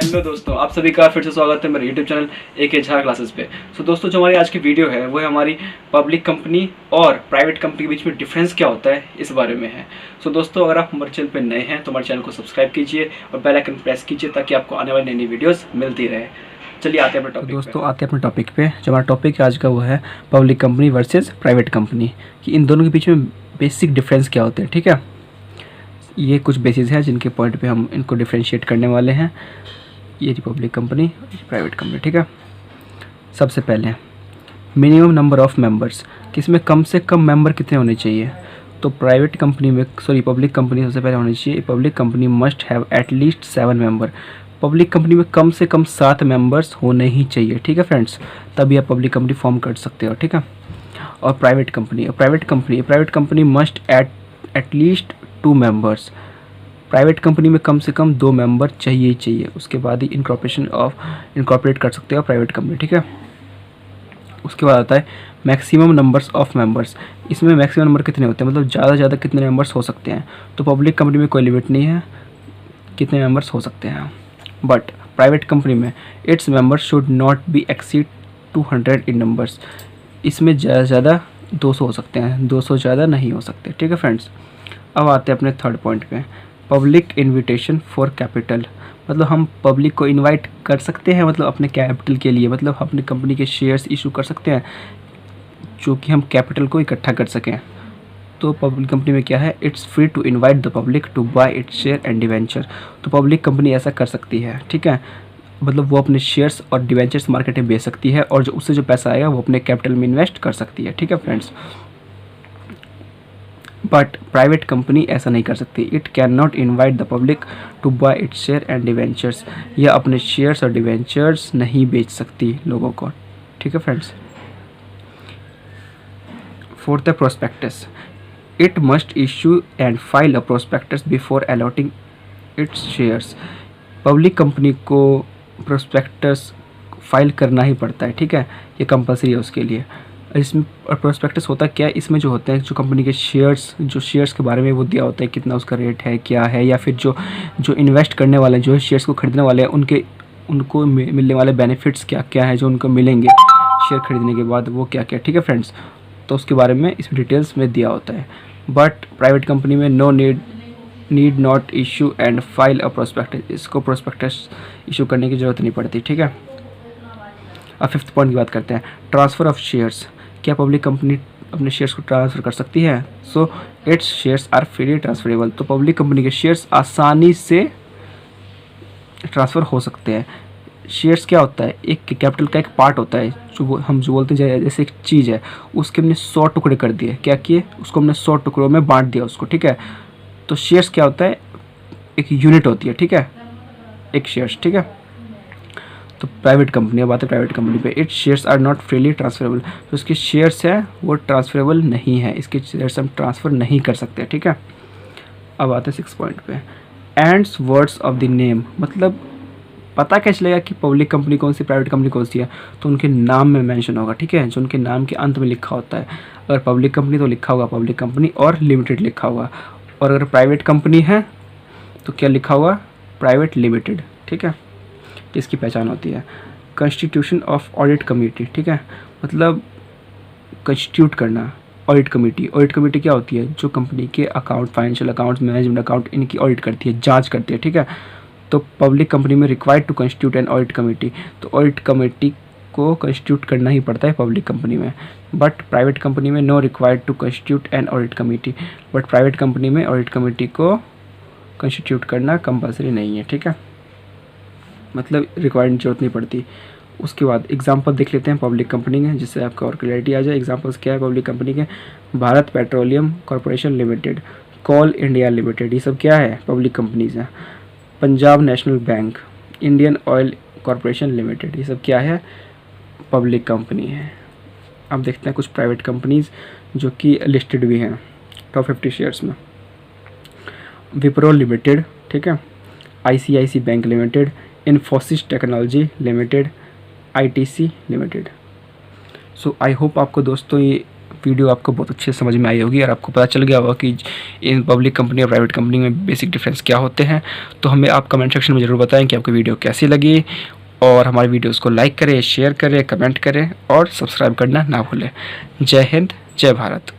Hello दोस्तों, आप सभी का फिर से स्वागत है मेरे YouTube channel AK Jha classes पे। दोस्तों, जो हमारी आज की वीडियो है वो है हमारी पब्लिक कंपनी और प्राइवेट कंपनी के बीच में डिफरेंस क्या होता है इस बारे में है। दोस्तों, अगर आप हमारे चैनल पे नए हैं तो हमारे चैनल को सब्सक्राइब कीजिए और बेल आइकन प्रेस कीजिए ताकि आपको आने वाली नई वीडियोज़ मिलती रहे। चलिए आते हैं अपने टॉपिक दोस्तों आते हैं अपने टॉपिक पे। जो हमारा टॉपिक आज का वो है public company versus private company, कि इन दोनों के बीच में बेसिक डिफरेंस क्या होते हैं। ठीक है, ये कुछ बेसिस हैं जिनके पॉइंट पे हम इनको डिफ्रेंशिएट करने वाले हैं। ये पब्लिक कंपनी, प्राइवेट कंपनी। ठीक है, सबसे पहले मिनिमम नंबर ऑफ मेंबर्स, कि इसमें कम से कम मेंबर कितने होने चाहिए। तो प्राइवेट कंपनी में पब्लिक कंपनी सबसे पहले होनी चाहिए, public company must have at least 7 member. Public company में कम से कम 7 मेंबर्स होने ही चाहिए। ठीक है फ्रेंड्स, तभी आप पब्लिक कंपनी फॉर्म कर सकते हो। ठीक है, और private company must at least 2 members. Private company में कम से कम 2 मेंबर चाहिए ही चाहिए, उसके बाद ही इनकॉर्पोरेट कर सकते हो प्राइवेट कंपनी। ठीक है, उसके बाद आता है मैक्सिमम नंबर्स ऑफ मेंबर्स। इसमें मैक्सिमम नंबर कितने होते हैं, मतलब ज़्यादा से ज़्यादा कितने मेंबर्स हो सकते हैं। तो पब्लिक कंपनी में कोई लिमिट नहीं है कितने मेंबर्स हो सकते हैं, बट प्राइवेट कंपनी में its members should not be exceed 200 in numbers. इसमें ज़्यादा से ज़्यादा 200 हो सकते हैं, 200 ज़्यादा नहीं हो सकते। ठीक है फ्रेंड्स, अब आते हैं अपने थर्ड पॉइंट पे, पब्लिक इनविटेशन फॉर कैपिटल। मतलब हम पब्लिक को इनवाइट कर सकते हैं, मतलब अपने कैपिटल के लिए, मतलब अपनी कंपनी के शेयर्स इशू कर सकते हैं जो कि हम कैपिटल को इकट्ठा कर सकें। तो पब्लिक कंपनी में क्या है, it's free to invite the public to buy its share and debenture. तो पब्लिक कंपनी ऐसा कर सकती है। ठीक है, मतलब वो अपने शेयर्स और डिवेंचर्स मार्केट में बेच सकती है और जो उससे जो पैसा आएगा वो अपने कैपिटल में इन्वेस्ट कर सकती है। ठीक है फ्रेंड्स, बट प्राइवेट कंपनी ऐसा नहीं कर सकती। It can not invite the public to buy its share and debentures. या अपने शेयर्स और डिवेंचर्स नहीं बेच सकती लोगों को। ठीक है फ्रेंड्स, फोर्थ है prospectus. It must issue and file a prospectus before allotting it's shares. Public company को प्रोस्पेक्टस फाइल करना ही पड़ता है। ठीक है, ये कंपलसरी है उसके लिए। इसमें प्रोस्पेक्टस होता क्या है, इसमें जो होते हैं जो कंपनी के शेयर्स के बारे में वो दिया होता है, कितना उसका रेट है, क्या है, या फिर जो इन्वेस्ट करने वाले हैं, जो शेयर्स को खरीदने वाले हैं, उनको मिलने वाले बेनिफिट्स क्या क्या है जो उनको मिलेंगे शेयर खरीदने के बाद, वो क्या क्या। ठीक है फ्रेंड्स, तो उसके बारे में इसमें डिटेल्स में दिया होता है। बट प्राइवेट कंपनी में no need not issue and file a prospectus. इसको प्रोस्पेक्टस इशू करने की ज़रूरत नहीं पड़ती। ठीक है, अब फिफ्थ पॉइंट की बात करते हैं, ट्रांसफ़र ऑफ शेयर्स। क्या पब्लिक कंपनी अपने शेयर्स को ट्रांसफ़र कर सकती है। So its shares are freely transferable. तो पब्लिक कंपनी के शेयर्स आसानी से ट्रांसफ़र हो सकते हैं। शेयर्स क्या होता है, एक कैपिटल का एक पार्ट होता है हम जो बोलते हैं, जैसे एक चीज़ है उसके हमने 100 टुकड़े कर दिए, क्या किए, उसको हमने 100 टुकड़ों में बांट दिया उसको। ठीक है, तो शेयर्स क्या होता है, एक यूनिट होती है। ठीक है, एक शेयर्स। ठीक है, तो प्राइवेट कंपनी, अब आते हैं प्राइवेट कंपनी पे, its shares are not freely transferable. तो इसके शेयर्स हैं वो ट्रांसफरेबल नहीं है, इसके शेयर्स हम ट्रांसफ़र नहीं कर सकते। ठीक है, अब आते हैं 6 पॉइंट पे, ends words of the name. मतलब पता क्या चलेगा कि पब्लिक कंपनी कौन सी, प्राइवेट कंपनी कौन सी है, तो उनके नाम में मेंशन होगा। ठीक है, जो उनके नाम के अंत में लिखा होता है। अगर पब्लिक कंपनी तो लिखा होगा पब्लिक कंपनी और लिमिटेड लिखा होगा, और अगर प्राइवेट कंपनी है तो क्या लिखा होगा, प्राइवेट लिमिटेड। ठीक है, इसकी पहचान होती है। Constitution of audit committee. ठीक है, मतलब कंस्टिट्यूट करना ऑडिट कमेटी। ऑडिट कमेटी क्या होती है, जो कंपनी के account, financial accounts, management account, इनकी ऑडिट करती है, जांच करती है। ठीक है, तो पब्लिक कंपनी में required to constitute an audit committee. तो ऑडिट कमेटी को कंस्टिट्यूट करना ही पड़ता है पब्लिक कंपनी में। बट प्राइवेट कंपनी में no required to constitute an audit committee. But private company में ऑडिट कमेटी को कंस्टिट्यूट करना कंपलसरी नहीं है। ठीक है, मतलब रिक्वायरमेंट जरूरत नहीं पड़ती। उसके बाद एग्जांपल देख लेते हैं पब्लिक कंपनी के, जिससे आपको और क्लैरिटी आ जाए। एग्जांपल्स क्या है पब्लिक कंपनी के, भारत पेट्रोलियम कॉरपोरेशन लिमिटेड, कोल इंडिया लिमिटेड, ये सब क्या है, पब्लिक कंपनीज हैं। Punjab national bank, Indian oil corporation limited, ये सब क्या है, पब्लिक कंपनी है। अब देखते हैं कुछ प्राइवेट कंपनीज जो कि लिस्टेड भी हैं टॉप 50 शेयर्स में। विप्रो लिमिटेड, ठीक है, ICICI bank limited, Infosys technology limited, ITC limited. So I hope आपको दोस्तों ये वीडियो आपको बहुत अच्छे से समझ में आई होगी और आपको पता चल गया होगा कि इन पब्लिक कंपनी और प्राइवेट कंपनी में बेसिक डिफरेंस क्या होते हैं। तो हमें आप कमेंट सेक्शन में ज़रूर बताएं कि आपको वीडियो कैसी लगी, और हमारी वीडियोज़ को लाइक करें, शेयर करें, कमेंट करें और सब्सक्राइब करना ना भूलें। जय हिंद, जय भारत।